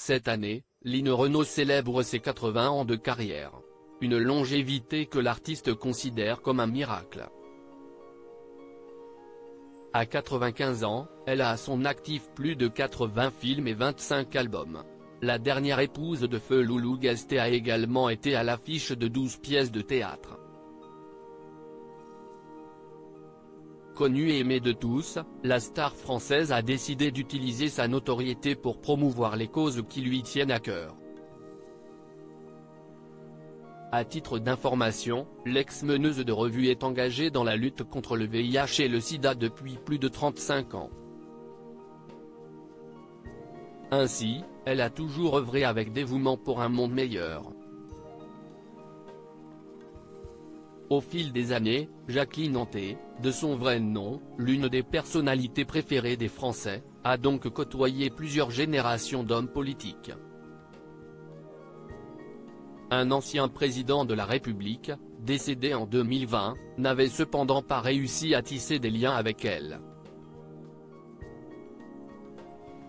Cette année, Line Renaud célèbre ses 80 ans de carrière. Une longévité que l'artiste considère comme un miracle. À 95 ans, elle a à son actif plus de 80 films et 25 albums. La dernière épouse de feu Loulou Gasté a également été à l'affiche de 12 pièces de théâtre. Connue et aimée de tous, la star française a décidé d'utiliser sa notoriété pour promouvoir les causes qui lui tiennent à cœur. À titre d'information, l'ex-meneuse de revue est engagée dans la lutte contre le VIH et le sida depuis plus de 35 ans. Ainsi, elle a toujours œuvré avec dévouement pour un monde meilleur. Au fil des années, Jacqueline Anté, de son vrai nom, l'une des personnalités préférées des Français, a donc côtoyé plusieurs générations d'hommes politiques. Un ancien président de la République, décédé en 2020, n'avait cependant pas réussi à tisser des liens avec elle.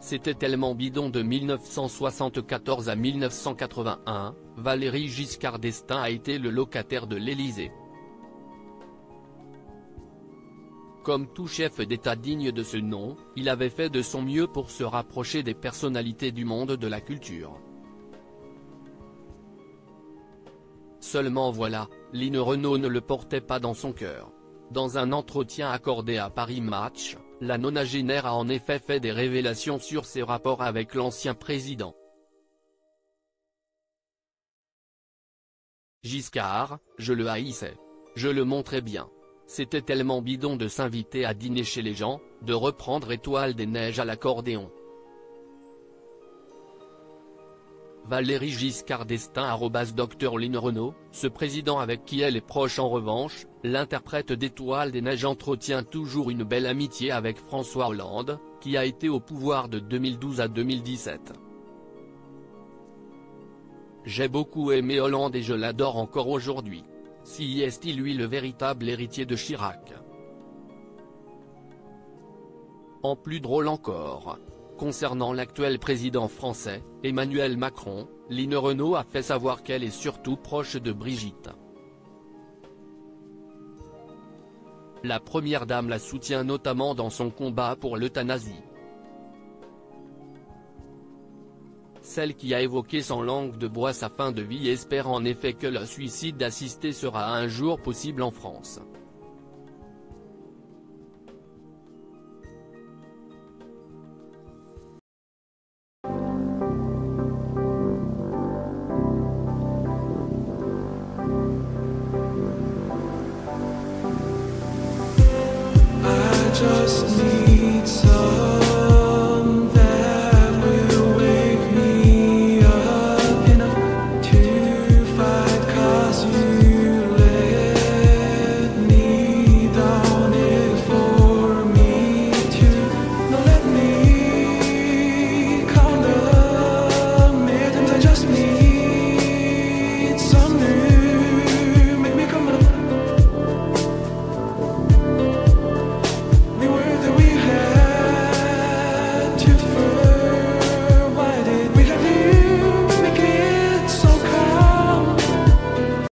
C'était tellement bidon. De 1974 à 1981, Valéry Giscard d'Estaing a été le locataire de l'Élysée. Comme tout chef d'État digne de ce nom, il avait fait de son mieux pour se rapprocher des personnalités du monde de la culture. Seulement voilà, Line Renaud ne le portait pas dans son cœur. Dans un entretien accordé à Paris Match, la nonagénaire a en effet fait des révélations sur ses rapports avec l'ancien président. Giscard, je le haïssais. Je le montrais bien. C'était tellement bidon de s'inviter à dîner chez les gens, de reprendre Étoile des Neiges à l'accordéon. Valéry Giscard d'Estaing @Dr Line Renaud, ce président avec qui elle est proche. En revanche, l'interprète d'Étoile des Neiges entretient toujours une belle amitié avec François Hollande, qui a été au pouvoir de 2012 à 2017. J'ai beaucoup aimé Hollande et je l'adore encore aujourd'hui. Si est-il lui le véritable héritier de Chirac? En plus drôle encore, concernant l'actuel président français, Emmanuel Macron, Line Renaud a fait savoir qu'elle est surtout proche de Brigitte. La première dame la soutient notamment dans son combat pour l'euthanasie. Celle qui a évoqué sans langue de bois sa fin de vie espère en effet que le suicide assisté sera un jour possible en France. I just need